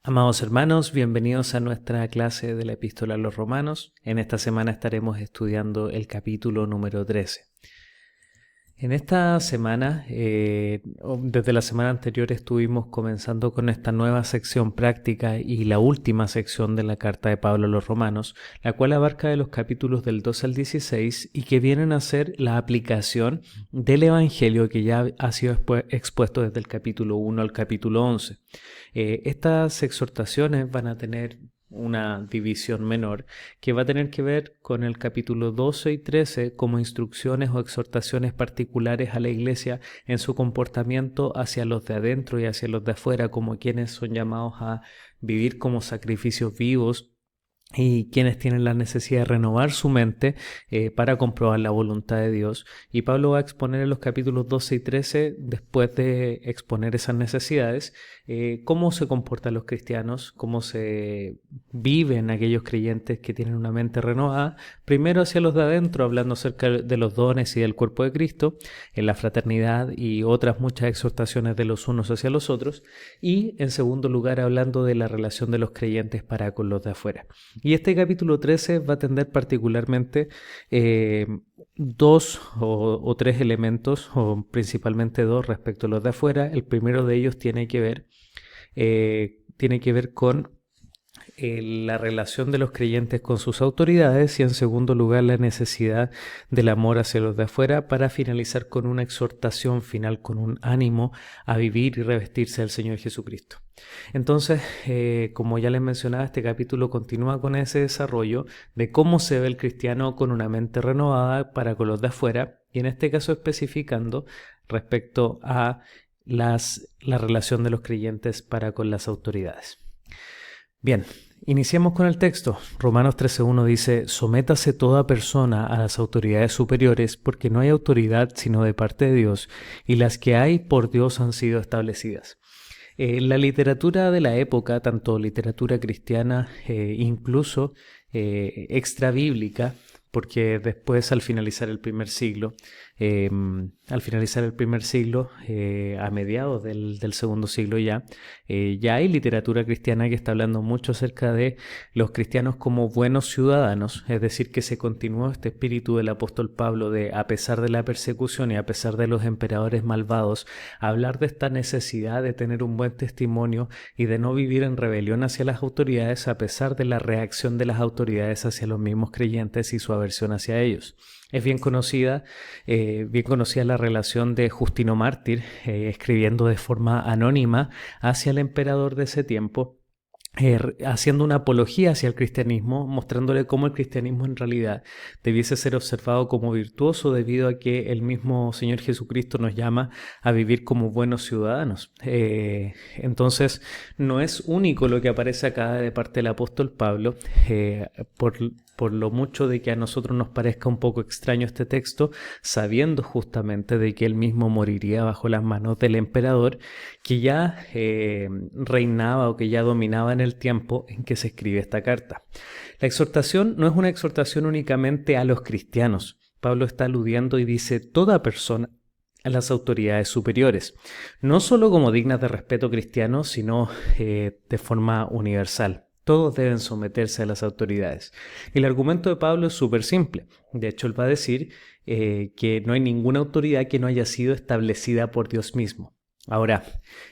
Amados hermanos, bienvenidos a nuestra clase de la Epístola a los Romanos. En esta semana estaremos estudiando el capítulo número 13. En esta semana, desde la semana anterior, estuvimos comenzando con esta nueva sección práctica y la última sección de la carta de Pablo a los Romanos, la cual abarca de los capítulos del 12 al 16 y que vienen a ser la aplicación del Evangelio que ya ha sido expuesto desde el capítulo 1 al capítulo 11. Estas exhortaciones van a tener una división menor que va a tener que ver con el capítulo 12 y 13 como instrucciones o exhortaciones particulares a la iglesia en su comportamiento hacia los de adentro y hacia los de afuera, como quienes son llamados a vivir como sacrificios vivos y quienes tienen la necesidad de renovar su mente para comprobar la voluntad de Dios. Y Pablo va a exponer en los capítulos 12 y 13, después de exponer esas necesidades, cómo se comportan los cristianos, cómo se viven aquellos creyentes que tienen una mente renovada, primero hacia los de adentro, hablando acerca de los dones y del cuerpo de Cristo, en la fraternidad y otras muchas exhortaciones de los unos hacia los otros, y en segundo lugar hablando de la relación de los creyentes para con los de afuera. Y este capítulo 13 va a atender particularmente dos o tres elementos, o principalmente dos respecto a los de afuera. El primero de ellos tiene que ver con la relación de los creyentes con sus autoridades y en segundo lugar la necesidad del amor hacia los de afuera, para finalizar con una exhortación final, con un ánimo a vivir y revestirse del Señor Jesucristo. Entonces, como ya les mencionaba, este capítulo continúa con ese desarrollo de cómo se ve el cristiano con una mente renovada para con los de afuera, y en este caso especificando respecto a la relación de los creyentes para con las autoridades. Bien, iniciemos con el texto. Romanos 13:1 dice: «Sométase toda persona a las autoridades superiores, porque no hay autoridad sino de parte de Dios, y las que hay por Dios han sido establecidas». La literatura de la época, tanto literatura cristiana, incluso extrabíblica, porque después al finalizar el primer siglo, a mediados del segundo siglo ya hay literatura cristiana que está hablando mucho acerca de los cristianos como buenos ciudadanos, es decir, que se continuó este espíritu del apóstol Pablo de, a pesar de la persecución y a pesar de los emperadores malvados, hablar de esta necesidad de tener un buen testimonio y de no vivir en rebelión hacia las autoridades a pesar de la reacción de las autoridades hacia los mismos creyentes y su aversión hacia ellos. Es bien conocida la relación de Justino Mártir, escribiendo de forma anónima hacia el emperador de ese tiempo, haciendo una apología hacia el cristianismo, mostrándole cómo el cristianismo en realidad debiese ser observado como virtuoso debido a que el mismo Señor Jesucristo nos llama a vivir como buenos ciudadanos. Entonces, no es único lo que aparece acá de parte del apóstol Pablo, por lo mucho de que a nosotros nos parezca un poco extraño este texto, sabiendo justamente de que él mismo moriría bajo las manos del emperador que ya reinaba o que ya dominaba en el tiempo en que se escribe esta carta. La exhortación no es una exhortación únicamente a los cristianos. Pablo está aludiendo y dice toda persona a las autoridades superiores, no solo como dignas de respeto cristiano, sino de forma universal. Todos deben someterse a las autoridades. Y el argumento de Pablo es súper simple. De hecho, él va a decir que no hay ninguna autoridad que no haya sido establecida por Dios mismo. Ahora,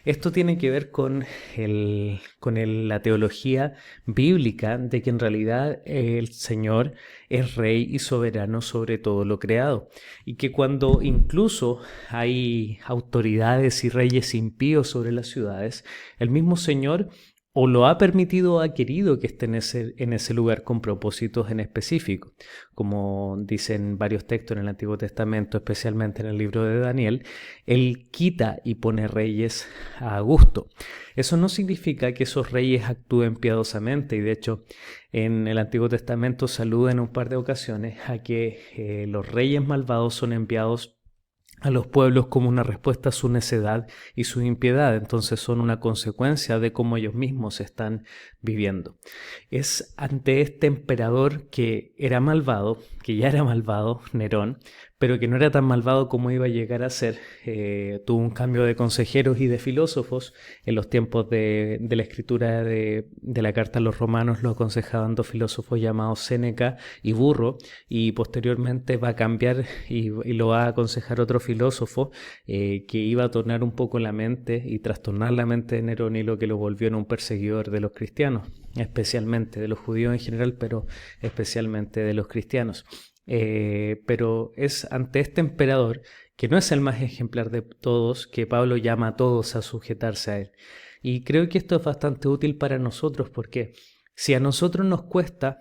esto tiene que ver con la teología bíblica de que en realidad el Señor es rey y soberano sobre todo lo creado, y que cuando incluso hay autoridades y reyes impíos sobre las ciudades, el mismo Señor o lo ha permitido o ha querido que esté en ese lugar con propósitos en específico. Como dicen varios textos en el Antiguo Testamento, especialmente en el libro de Daniel, Él quita y pone reyes a gusto. Eso no significa que esos reyes actúen piadosamente, y de hecho en el Antiguo Testamento se alude en un par de ocasiones a que los reyes malvados son enviados a los pueblos como una respuesta a su necedad y su impiedad. Entonces son una consecuencia de cómo ellos mismos están viviendo. Es ante este emperador que era malvado, que ya era malvado, Nerón, pero que no era tan malvado como iba a llegar a ser. Tuvo un cambio de consejeros y de filósofos. En los tiempos de la escritura de la carta a los romanos lo aconsejaban dos filósofos llamados Séneca y Burro, y posteriormente va a cambiar y lo va a aconsejar otro filósofo que iba a tornar un poco la mente y trastornar la mente de Nerón, y lo que lo volvió en un perseguidor de los cristianos, especialmente de los judíos en general, pero especialmente de los cristianos. Pero es ante este emperador, que no es el más ejemplar de todos, que Pablo llama a todos a sujetarse a él. Y creo que esto es bastante útil para nosotros, porque si a nosotros nos cuesta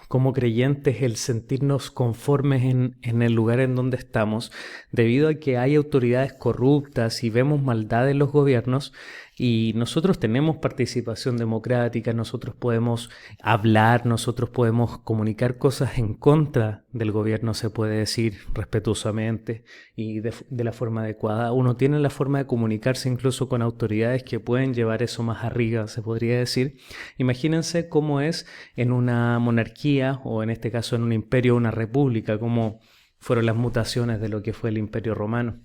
como creyentes el sentirnos conformes en el lugar en donde estamos, debido a que hay autoridades corruptas y vemos maldad en los gobiernos, y nosotros tenemos participación democrática, nosotros podemos hablar, nosotros podemos comunicar cosas en contra del gobierno, se puede decir respetuosamente y de la forma adecuada. Uno tiene la forma de comunicarse incluso con autoridades que pueden llevar eso más arriba, se podría decir. Imagínense cómo es en una monarquía, o en este caso en un imperio, una república, como fueron las mutaciones de lo que fue el Imperio Romano.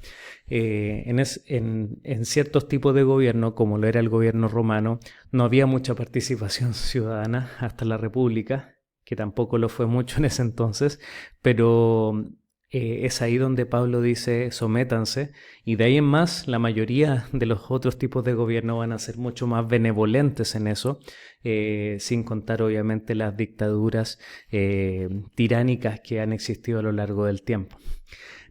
En ciertos tipos de gobierno, como lo era el gobierno romano, no había mucha participación ciudadana hasta la República, que tampoco lo fue mucho en ese entonces, pero es ahí donde Pablo dice sométanse, y de ahí en más la mayoría de los otros tipos de gobierno van a ser mucho más benevolentes en eso, sin contar obviamente las dictaduras tiránicas que han existido a lo largo del tiempo.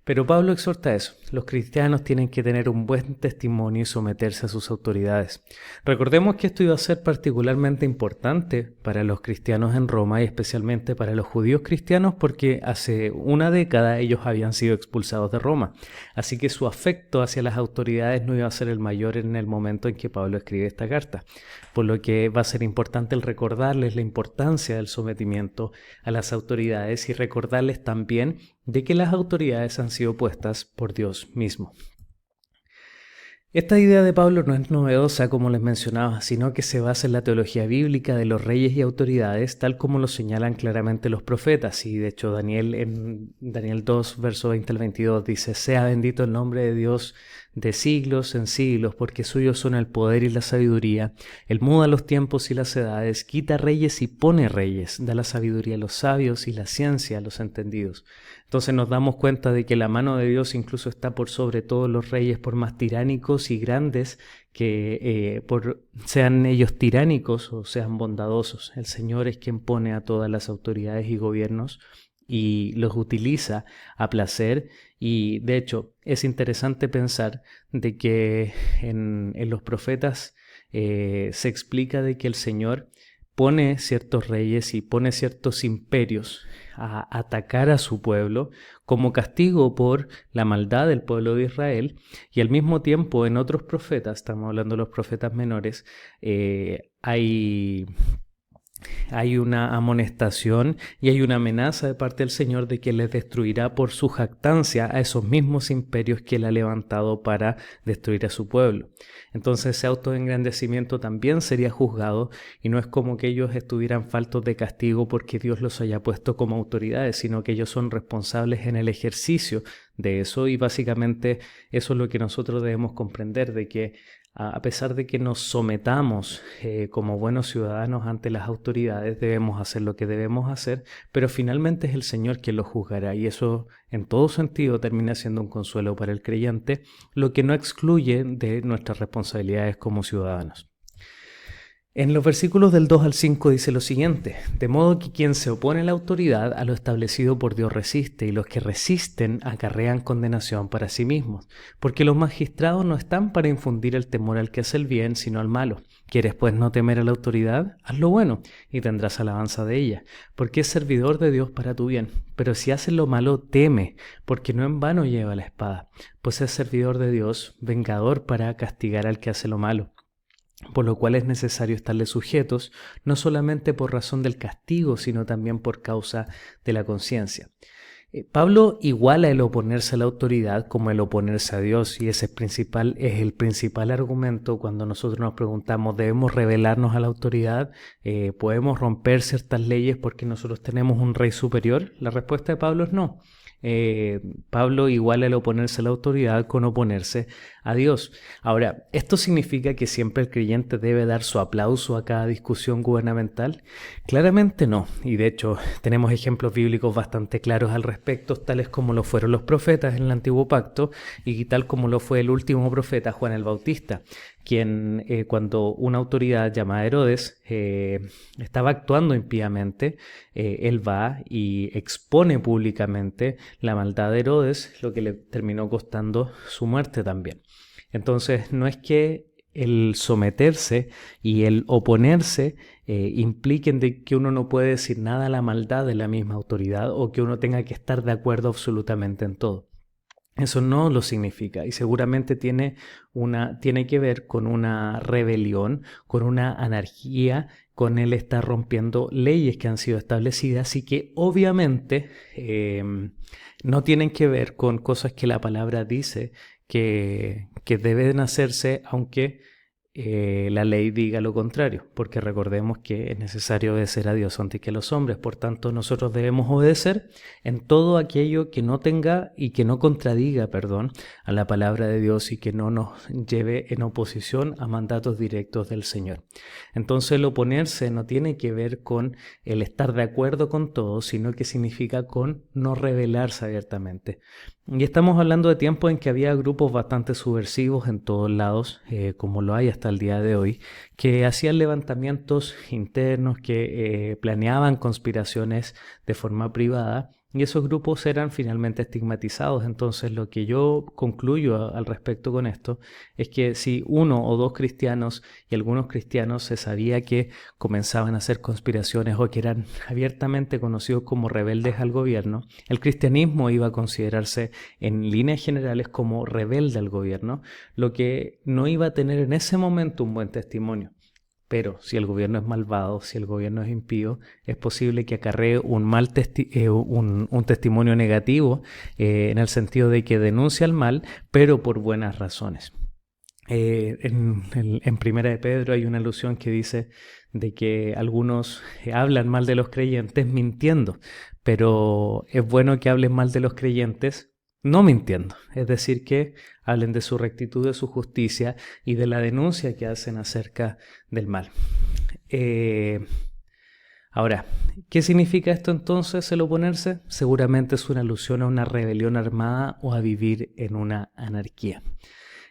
Pero Pablo exhorta eso: los cristianos tienen que tener un buen testimonio y someterse a sus autoridades. Recordemos que esto iba a ser particularmente importante para los cristianos en Roma, y especialmente para los judíos cristianos, porque hace una década ellos habían sido expulsados de Roma. Así que su afecto hacia las autoridades no iba a ser el mayor en el momento en que Pablo escribe esta carta, por lo que va a ser importante el recordarles la importancia del sometimiento a las autoridades, y recordarles también de que las autoridades han sido puestas por Dios mismo. Esta idea de Pablo no es novedosa, como les mencionaba, sino que se basa en la teología bíblica de los reyes y autoridades, tal como lo señalan claramente los profetas. Y de hecho Daniel, en Daniel 2, verso 20 al 22, dice: sea bendito el nombre de Dios de siglos en siglos, porque suyos son el poder y la sabiduría. Él muda los tiempos y las edades, quita reyes y pone reyes, da la sabiduría a los sabios y la ciencia a los entendidos. Entonces nos damos cuenta de que la mano de Dios incluso está por sobre todos los reyes, por más tiránicos y grandes que sean ellos tiránicos o sean bondadosos. El Señor es quien pone a todas las autoridades y gobiernos y los utiliza a placer. Y de hecho es interesante pensar de que en los profetas se explica de que el Señor pone ciertos reyes y pone ciertos imperios a atacar a su pueblo como castigo por la maldad del pueblo de Israel, y al mismo tiempo en otros profetas, estamos hablando de los profetas menores, hay una amonestación y hay una amenaza de parte del Señor de que les destruirá por su jactancia a esos mismos imperios que Él ha levantado para destruir a su pueblo. Entonces ese autoengrandecimiento también sería juzgado, y no es como que ellos estuvieran faltos de castigo porque Dios los haya puesto como autoridades, sino que ellos son responsables en el ejercicio de eso. Y básicamente eso es lo que nosotros debemos comprender, de que a pesar de que nos sometamos como buenos ciudadanos ante las autoridades, debemos hacer lo que debemos hacer, pero finalmente es el Señor quien lo juzgará, y eso en todo sentido termina siendo un consuelo para el creyente, lo que no excluye de nuestras responsabilidades como ciudadanos. En los versículos del 2 al 5 dice lo siguiente: de modo que quien se opone a la autoridad, a lo establecido por Dios resiste, y los que resisten acarrean condenación para sí mismos, porque los magistrados no están para infundir el temor al que hace el bien, sino al malo. ¿Quieres pues no temer a la autoridad? Haz lo bueno, y tendrás alabanza de ella, porque es servidor de Dios para tu bien. Pero si haces lo malo, teme, porque no en vano lleva la espada, pues es servidor de Dios, vengador para castigar al que hace lo malo. Por lo cual es necesario estarle sujetos, no solamente por razón del castigo, sino también por causa de la conciencia. Pablo iguala el oponerse a la autoridad como el oponerse a Dios, y ese es el principal argumento cuando nosotros nos preguntamos: ¿debemos rebelarnos a la autoridad? ¿Podemos romper ciertas leyes porque nosotros tenemos un rey superior? La respuesta de Pablo es no. Pablo iguala el oponerse a la autoridad con oponerse a Dios. Ahora, ¿esto significa que siempre el creyente debe dar su aplauso a cada discusión gubernamental? Claramente no, y de hecho tenemos ejemplos bíblicos bastante claros al respecto, tales como lo fueron los profetas en el Antiguo Pacto y tal como lo fue el último profeta, Juan el Bautista, quien cuando una autoridad llamada Herodes estaba actuando impíamente, él va y expone públicamente la maldad de Herodes, lo que le terminó costando su muerte también. Entonces, no es que el someterse y el oponerse impliquen de que uno no puede decir nada a la maldad de la misma autoridad o que uno tenga que estar de acuerdo absolutamente en todo. Eso no lo significa y seguramente tiene que ver con una rebelión, con una anarquía, con él estar rompiendo leyes que han sido establecidas y que obviamente no tienen que ver con cosas que la palabra dice que deben hacerse aunque la ley diga lo contrario, porque recordemos que es necesario obedecer a Dios antes que a los hombres. Por tanto, nosotros debemos obedecer en todo aquello que no tenga y que no contradiga, a la palabra de Dios y que no nos lleve en oposición a mandatos directos del Señor. Entonces, el oponerse no tiene que ver con el estar de acuerdo con todo, sino que significa con no rebelarse abiertamente. Y estamos hablando de tiempos en que había grupos bastante subversivos en todos lados, como lo hay hasta el día de hoy, que hacían levantamientos internos, que planeaban conspiraciones de forma privada, y esos grupos eran finalmente estigmatizados. Entonces, lo que yo concluyo al respecto con esto es que si uno o dos cristianos y algunos cristianos se sabía que comenzaban a hacer conspiraciones o que eran abiertamente conocidos como rebeldes al gobierno, el cristianismo iba a considerarse en líneas generales como rebelde al gobierno, lo que no iba a tener en ese momento un buen testimonio. Pero si el gobierno es malvado, si el gobierno es impío, es posible que acarree un testimonio negativo en el sentido de que denuncia el mal, pero por buenas razones. En Primera de Pedro hay una alusión que dice de que algunos hablan mal de los creyentes mintiendo, pero es bueno que hablen mal de los creyentes no mintiendo, es decir, que hablen de su rectitud, de su justicia y de la denuncia que hacen acerca del mal. Ahora, ¿qué significa esto entonces, el oponerse? Seguramente es una alusión a una rebelión armada o a vivir en una anarquía.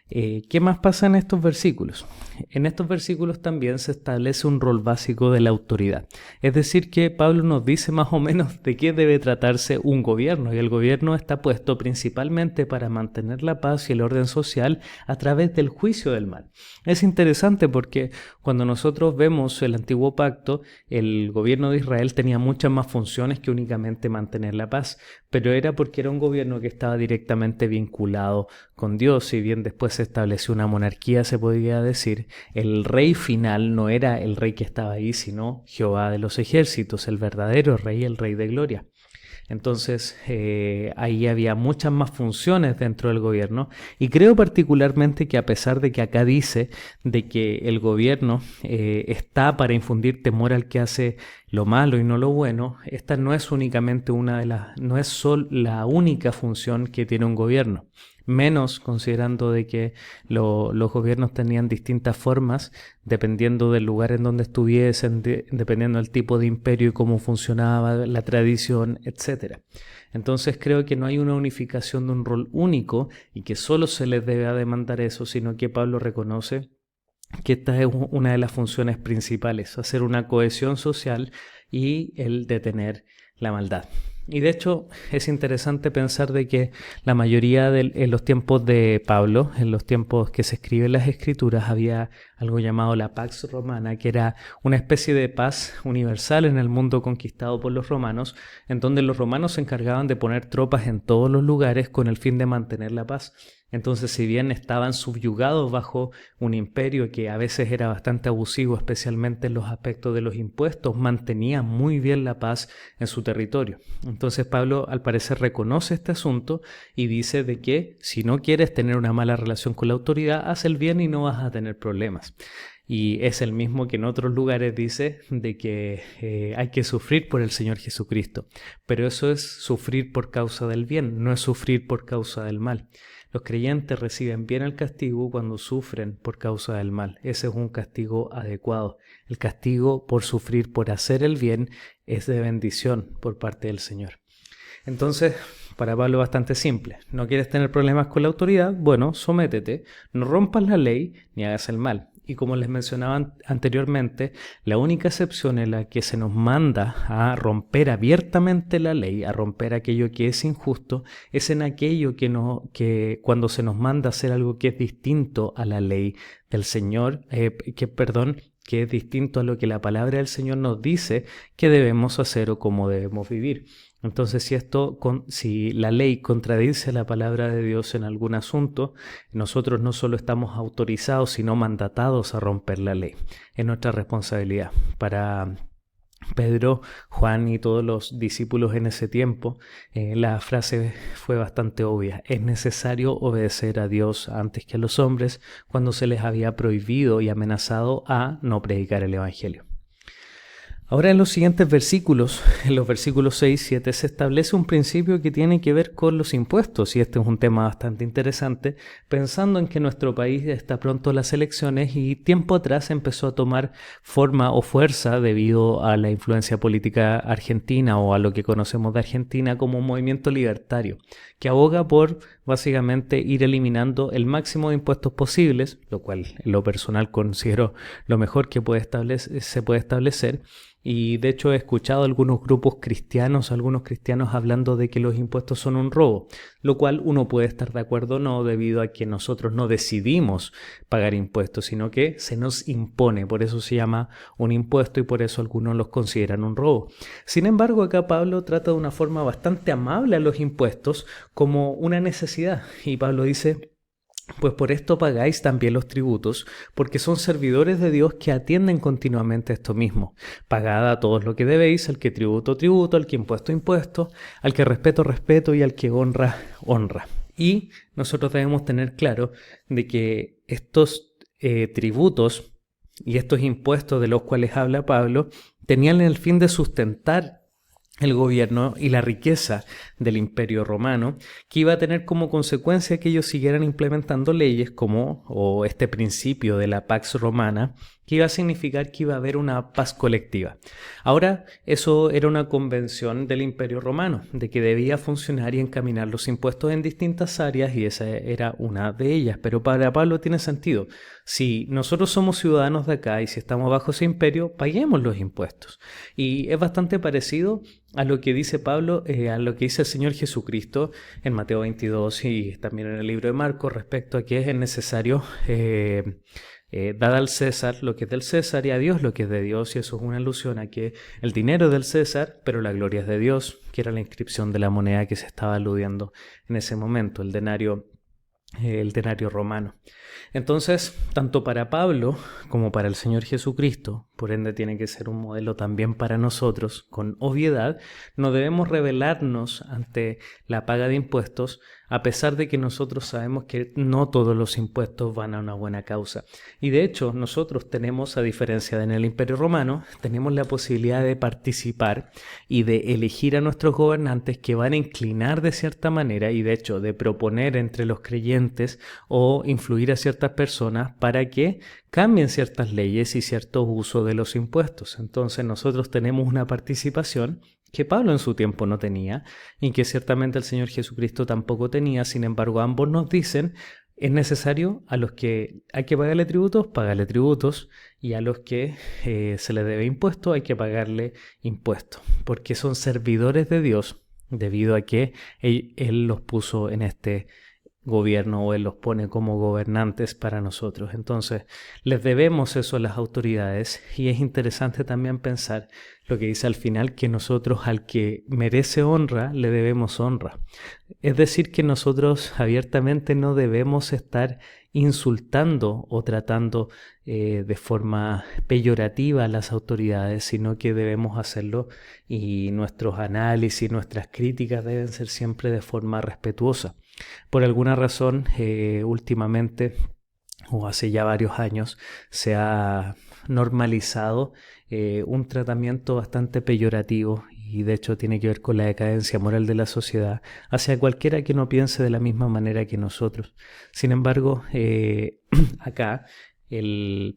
¿Qué más pasa en estos versículos? En estos versículos también se establece un rol básico de la autoridad. Es decir, que Pablo nos dice más o menos de qué debe tratarse un gobierno, y el gobierno está puesto principalmente para mantener la paz y el orden social a través del juicio del mal. Es interesante porque cuando nosotros vemos el Antiguo Pacto, el gobierno de Israel tenía muchas más funciones que únicamente mantener la paz, pero era porque era un gobierno que estaba directamente vinculado con Dios. Si bien después se estableció una monarquía, se podría decir, el rey final no era el rey que estaba ahí, sino Jehová de los ejércitos, el verdadero rey, el rey de gloria. Entonces ahí había muchas más funciones dentro del gobierno, y creo particularmente que a pesar de que acá dice de que el gobierno está para infundir temor al que hace lo malo y no lo bueno, esta no es únicamente no es solo la única función que tiene un gobierno. Menos considerando de que los gobiernos tenían distintas formas dependiendo del lugar en donde estuviesen, dependiendo del tipo de imperio y cómo funcionaba la tradición, etc. Entonces creo que no hay una unificación de un rol único y que solo se les debe demandar eso, sino que Pablo reconoce que esta es una de las funciones principales, hacer una cohesión social y el detener la maldad. Y de hecho es interesante pensar de que la mayoría en los tiempos de Pablo, en los tiempos que se escriben las escrituras, había algo llamado la Pax Romana, que era una especie de paz universal en el mundo conquistado por los romanos, en donde los romanos se encargaban de poner tropas en todos los lugares con el fin de mantener la paz. Entonces, si bien estaban subyugados bajo un imperio que a veces era bastante abusivo, especialmente en los aspectos de los impuestos, mantenía muy bien la paz en su territorio. Entonces Pablo al parecer reconoce este asunto y dice de que si no quieres tener una mala relación con la autoridad, haz el bien y no vas a tener problemas. Y es el mismo que en otros lugares dice de que hay que sufrir por el Señor Jesucristo. Pero eso es sufrir por causa del bien, no es sufrir por causa del mal. Los creyentes reciben bien el castigo cuando sufren por causa del mal. Ese es un castigo adecuado. El castigo por sufrir, por hacer el bien, es de bendición por parte del Señor. Entonces, para Pablo es bastante simple. ¿No quieres tener problemas con la autoridad? Bueno, sométete, no rompas la ley ni hagas el mal. Y como les mencionaba anteriormente, la única excepción en la que se nos manda a romper abiertamente la ley, a romper aquello que es injusto, es en aquello que cuando se nos manda a hacer algo que es distinto a la ley del Señor, que es distinto a lo que la palabra del Señor nos dice que debemos hacer o cómo debemos vivir. Entonces, si la ley contradice la palabra de Dios en algún asunto, nosotros no solo estamos autorizados, sino mandatados a romper la ley. Es nuestra responsabilidad. Para Pedro, Juan y todos los discípulos en ese tiempo, la frase fue bastante obvia. Es necesario obedecer a Dios antes que a los hombres cuando se les había prohibido y amenazado a no predicar el Evangelio. Ahora en los siguientes versículos, en los versículos 6 y 7, se establece un principio que tiene que ver con los impuestos, y este es un tema bastante interesante, pensando en que nuestro país está pronto a las elecciones y tiempo atrás empezó a tomar forma o fuerza debido a la influencia política argentina o a lo que conocemos de Argentina como un movimiento libertario, que aboga por básicamente ir eliminando el máximo de impuestos posibles, lo cual en lo personal considero lo mejor que se puede establecer. Y de hecho he escuchado algunos cristianos hablando de que los impuestos son un robo, lo cual uno puede estar de acuerdo o no, debido a que nosotros no decidimos pagar impuestos, sino que se nos impone. Por eso se llama un impuesto y por eso algunos los consideran un robo. Sin embargo, acá Pablo trata de una forma bastante amable a los impuestos como una necesidad. Y Pablo dice: pues por esto pagáis también los tributos, porque son servidores de Dios que atienden continuamente esto mismo. Pagad a todos lo que debéis, al que tributo, tributo, al que impuesto, impuesto, al que respeto, respeto y al que honra, honra. Y nosotros debemos tener claro de que estos tributos y estos impuestos de los cuales habla Pablo tenían el fin de sustentar el gobierno y la riqueza del Imperio Romano, que iba a tener como consecuencia que ellos siguieran implementando leyes o este principio de la Pax Romana, que iba a significar que iba a haber una paz colectiva. Ahora, eso era una convención del Imperio Romano, de que debía funcionar y encaminar los impuestos en distintas áreas, y esa era una de ellas. Pero para Pablo tiene sentido. Si nosotros somos ciudadanos de acá y si estamos bajo ese imperio, paguemos los impuestos. Y es bastante parecido a lo que dice Pablo, a lo que dice el Señor Jesucristo en Mateo 22 y también en el libro de Marcos, respecto a que es necesario dar al César lo que es del César y a Dios lo que es de Dios. Y eso es una alusión a que el dinero es del César, pero la gloria es de Dios, que era la inscripción de la moneda que se estaba aludiendo en ese momento, el denario romano. Entonces, tanto para Pablo como para el Señor Jesucristo, por ende tiene que ser un modelo también para nosotros, con obviedad, no debemos rebelarnos ante la paga de impuestos, a pesar de que nosotros sabemos que no todos los impuestos van a una buena causa. Y de hecho, nosotros tenemos, a diferencia de en el Imperio Romano, tenemos la posibilidad de participar y de elegir a nuestros gobernantes que van a inclinar de cierta manera y de hecho de proponer entre los creyentes o influir a ciertas personas para que cambien ciertas leyes y cierto uso de los impuestos. Entonces nosotros tenemos una participación que Pablo en su tiempo no tenía y que ciertamente el Señor Jesucristo tampoco tenía. Sin embargo, ambos nos dicen: es necesario a los que hay que pagarle tributos, y a los que se les debe impuesto hay que pagarle impuestos, porque son servidores de Dios debido a que Él los puso en este gobierno, o Él los pone como gobernantes para nosotros. Entonces, les debemos eso a las autoridades, y es interesante también pensar lo que dice al final, que nosotros al que merece honra, le debemos honra. Es decir, que nosotros abiertamente no debemos estar insultando o tratando de forma peyorativa a las autoridades, sino que debemos hacerlo, y nuestros análisis, nuestras críticas deben ser siempre de forma respetuosa. Por alguna razón, últimamente o hace ya varios años, se ha normalizado un tratamiento bastante peyorativo y de hecho tiene que ver con la decadencia moral de la sociedad hacia cualquiera que no piense de la misma manera que nosotros. Sin embargo, acá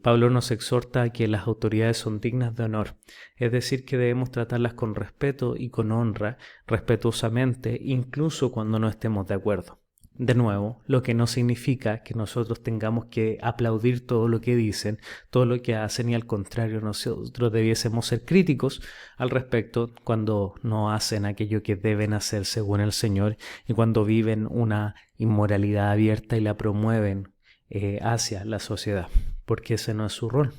Pablo nos exhorta a que las autoridades son dignas de honor, es decir, que debemos tratarlas con respeto y con honra, respetuosamente, incluso cuando no estemos de acuerdo. De nuevo, lo que no significa que nosotros tengamos que aplaudir todo lo que dicen, todo lo que hacen, y al contrario, nosotros debiésemos ser críticos al respecto cuando no hacen aquello que deben hacer según el Señor y cuando viven una inmoralidad abierta y la promueven hacia la sociedad, porque ese no es su rol.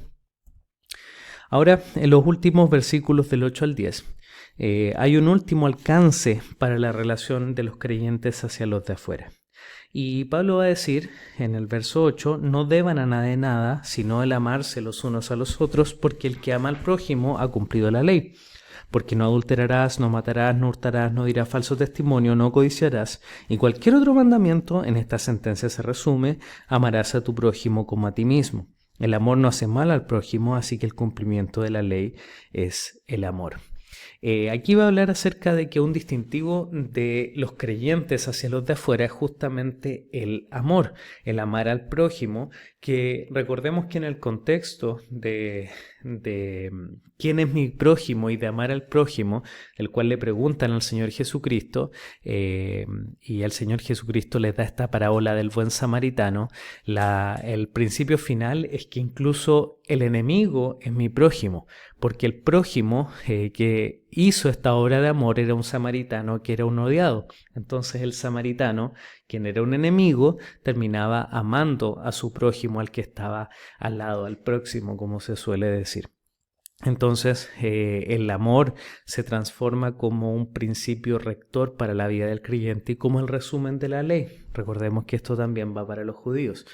Ahora, en los últimos versículos del 8 al 10, hay un último alcance para la relación de los creyentes hacia los de afuera. Y Pablo va a decir en el verso 8, no deban a nadie nada, sino el amarse los unos a los otros, porque el que ama al prójimo ha cumplido la ley. Porque no adulterarás, no matarás, no hurtarás, no dirás falso testimonio, no codiciarás. Y cualquier otro mandamiento en esta sentencia se resume, amarás a tu prójimo como a ti mismo. El amor no hace mal al prójimo, así que el cumplimiento de la ley es el amor. Aquí va a hablar acerca de que un distintivo de los creyentes hacia los de afuera es justamente el amor, el amar al prójimo, que recordemos que en el contexto de quién es mi prójimo y de amar al prójimo, el cual le preguntan al Señor Jesucristo, y el Señor Jesucristo les da esta parábola del buen samaritano, el principio final es que incluso el enemigo es mi prójimo, porque el prójimo que hizo esta obra de amor era un samaritano que era un odiado. Entonces el samaritano, quien era un enemigo, terminaba amando a su prójimo, al que estaba al lado, al próximo, como se suele decir. Entonces el amor se transforma como un principio rector para la vida del creyente y como el resumen de la ley. Recordemos que esto también va para los judíos,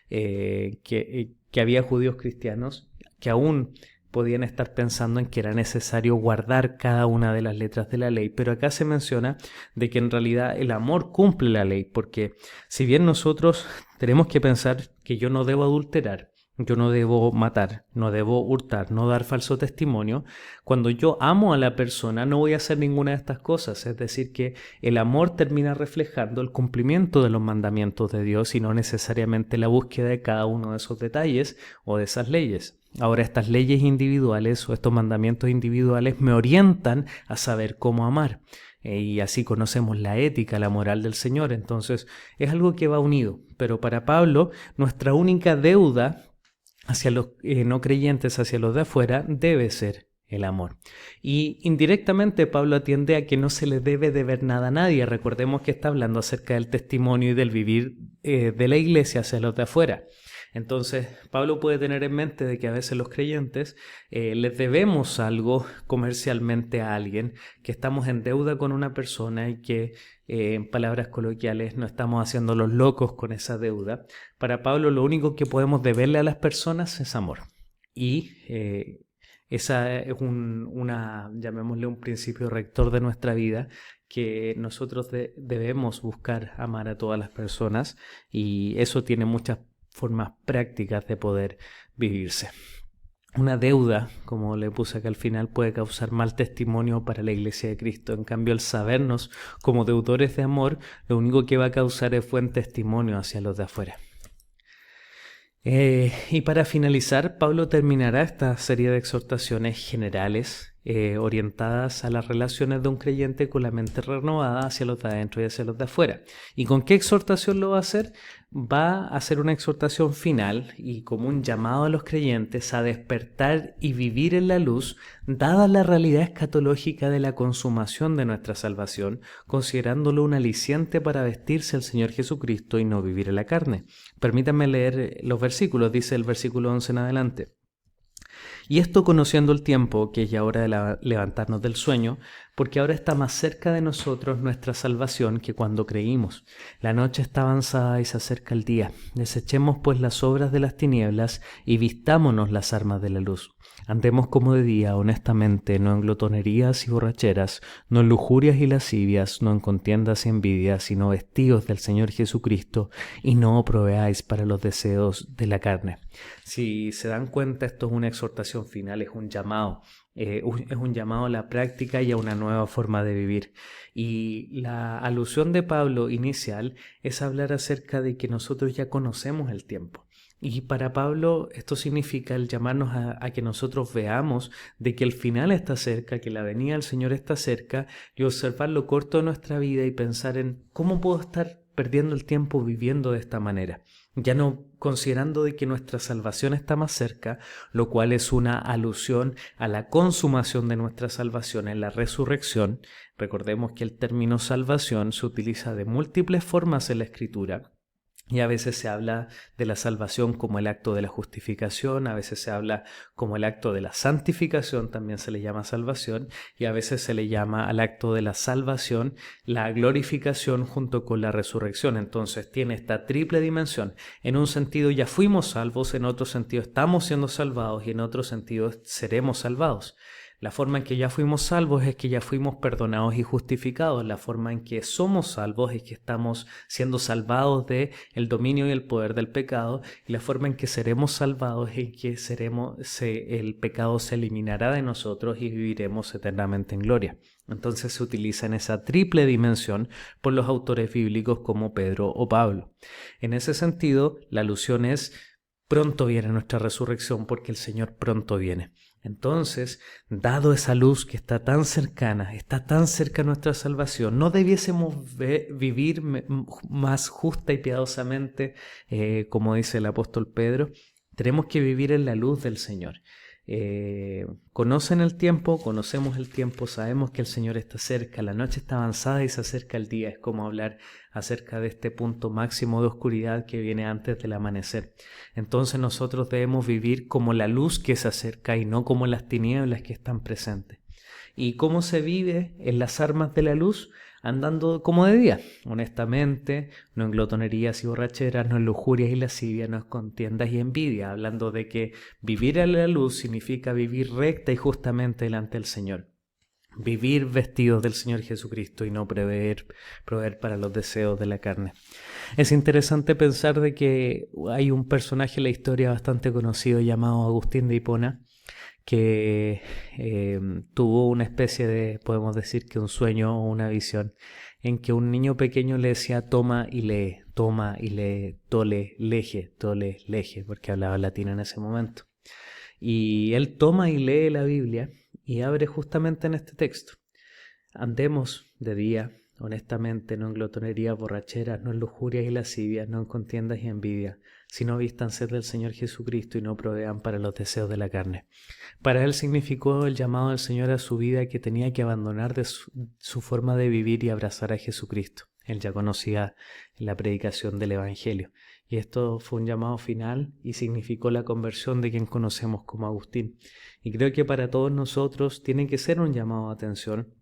que había judíos cristianos que aún podían estar pensando en que era necesario guardar cada una de las letras de la ley, pero acá se menciona de que en realidad el amor cumple la ley, porque si bien nosotros tenemos que pensar que yo no debo adulterar, yo no debo matar, no debo hurtar, no dar falso testimonio, cuando yo amo a la persona no voy a hacer ninguna de estas cosas, es decir que el amor termina reflejando el cumplimiento de los mandamientos de Dios y no necesariamente la búsqueda de cada uno de esos detalles o de esas leyes. Ahora, estas leyes individuales o estos mandamientos individuales me orientan a saber cómo amar. Y así conocemos la ética, la moral del Señor. Entonces, es algo que va unido. Pero para Pablo, nuestra única deuda hacia los no creyentes, hacia los de afuera, debe ser el amor. Y indirectamente Pablo atiende a que no se le debe deber nada a nadie. Recordemos que está hablando acerca del testimonio y del vivir de la iglesia hacia los de afuera. Entonces, Pablo puede tener en mente de que a veces los creyentes les debemos algo comercialmente a alguien, que estamos en deuda con una persona y que, en palabras coloquiales, no estamos haciendo los locos con esa deuda. Para Pablo, lo único que podemos deberle a las personas es amor. Y esa es llamémosle un principio rector de nuestra vida, que nosotros debemos buscar amar a todas las personas, y eso tiene muchas formas prácticas de poder vivirse. Una deuda, como le puse acá al final, puede causar mal testimonio para la Iglesia de Cristo. En cambio, el sabernos como deudores de amor, lo único que va a causar es buen testimonio hacia los de afuera. Y para finalizar, Pablo terminará esta serie de exhortaciones generales orientadas a las relaciones de un creyente con la mente renovada hacia los de adentro y hacia los de afuera. ¿Y con qué exhortación lo va a hacer? Va a hacer una exhortación final y como un llamado a los creyentes a despertar y vivir en la luz, dada la realidad escatológica de la consumación de nuestra salvación, considerándolo un aliciente para vestirse al Señor Jesucristo y no vivir en la carne. Permítanme leer los versículos, dice el versículo 11 en adelante. Y esto conociendo el tiempo, que es ya hora de levantarnos del sueño, porque ahora está más cerca de nosotros nuestra salvación que cuando creímos. La noche está avanzada y se acerca el día. Desechemos pues las obras de las tinieblas y vistámonos las armas de la luz. Andemos como de día, honestamente, no en glotonerías y borracheras, no en lujurias y lascivias, no en contiendas y envidias, sino vestidos del Señor Jesucristo, y no proveáis para los deseos de la carne. Si se dan cuenta, esto es una exhortación final, es un llamado. Es un llamado a la práctica y a una nueva forma de vivir. Y la alusión de Pablo inicial es hablar acerca de que nosotros ya conocemos el tiempo. Y para Pablo esto significa el llamarnos a que nosotros veamos de que el final está cerca, que la venida del Señor está cerca, y observar lo corto de nuestra vida y pensar en cómo puedo estar perdiendo el tiempo viviendo de esta manera. Ya no considerando de que nuestra salvación está más cerca, lo cual es una alusión a la consumación de nuestra salvación en la resurrección. Recordemos que el término salvación se utiliza de múltiples formas en la Escritura. Y a veces se habla de la salvación como el acto de la justificación, a veces se habla como el acto de la santificación, también se le llama salvación, y a veces se le llama al acto de la salvación la glorificación junto con la resurrección. Entonces tiene esta triple dimensión. En un sentido ya fuimos salvos, en otro sentido estamos siendo salvados y en otro sentido seremos salvados. La forma en que ya fuimos salvos es que ya fuimos perdonados y justificados. La forma en que somos salvos es que estamos siendo salvados del dominio y el poder del pecado. Y la forma en que seremos salvados es que el pecado se eliminará de nosotros y viviremos eternamente en gloria. Entonces se utiliza en esa triple dimensión por los autores bíblicos como Pedro o Pablo. En ese sentido, la alusión es: pronto viene nuestra resurrección porque el Señor pronto viene. Entonces, dado esa luz que está tan cercana, está tan cerca nuestra salvación, ¿no debiésemos vivir más justa y piadosamente, como dice el apóstol Pedro? Tenemos que vivir en la luz del Señor. Conocen el tiempo, conocemos el tiempo, sabemos que el Señor está cerca, la noche está avanzada y se acerca el día. Es como hablar acerca de este punto máximo de oscuridad que viene antes del amanecer. Entonces nosotros debemos vivir como la luz que se acerca y no como las tinieblas que están presentes. ¿Y cómo se vive en las armas de la luz? Andando como de día, honestamente, no en glotonerías y borracheras, no en lujurias y lascivias, no en contiendas y envidia, hablando de que vivir a la luz significa vivir recta y justamente delante del Señor. Vivir vestidos del Señor Jesucristo y no proveer para los deseos de la carne. Es interesante pensar de que hay un personaje en la historia bastante conocido llamado Agustín de Hipona, que tuvo una especie de, podemos decir que un sueño o una visión, en que un niño pequeño le decía toma y lee, tole, leje, porque hablaba latín en ese momento. Y él toma y lee la Biblia y abre justamente en este texto: andemos de día, honestamente, no en glotonerías, borracheras, no en lujurias y lascivias, no en contiendas y envidia, sino vístanse del Señor Jesucristo y no provean para los deseos de la carne. Para él significó el llamado del Señor a su vida, que tenía que abandonar de su forma de vivir y abrazar a Jesucristo. Él ya conocía la predicación del Evangelio. Y esto fue un llamado final y significó la conversión de quien conocemos como Agustín. Y creo que para todos nosotros tiene que ser un llamado de atención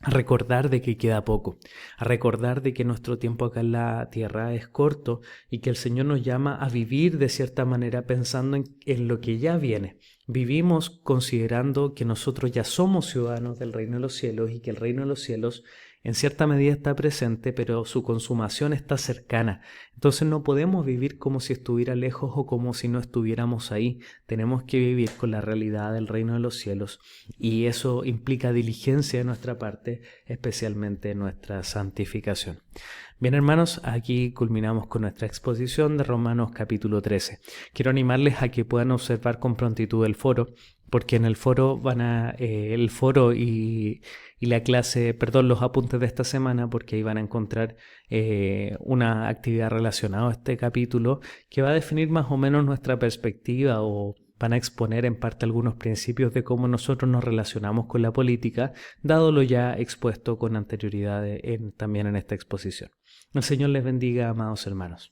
a recordar de que queda poco, a recordar de que nuestro tiempo acá en la tierra es corto y que el Señor nos llama a vivir de cierta manera pensando en lo que ya viene. Vivimos considerando que nosotros ya somos ciudadanos del reino de los cielos y que el reino de los cielos en cierta medida está presente, pero su consumación está cercana. Entonces no podemos vivir como si estuviera lejos o como si no estuviéramos ahí. Tenemos que vivir con la realidad del reino de los cielos y eso implica diligencia de nuestra parte, especialmente nuestra santificación. Bien, hermanos, aquí culminamos con nuestra exposición de Romanos capítulo 13. Quiero animarles a que puedan observar con prontitud el foro, porque en el foro el foro y la clase, los apuntes de esta semana, porque ahí van a encontrar una actividad relacionada a este capítulo que va a definir más o menos nuestra perspectiva, o van a exponer en parte algunos principios de cómo nosotros nos relacionamos con la política, dado lo ya expuesto con anterioridad también en esta exposición. El Señor les bendiga, amados hermanos.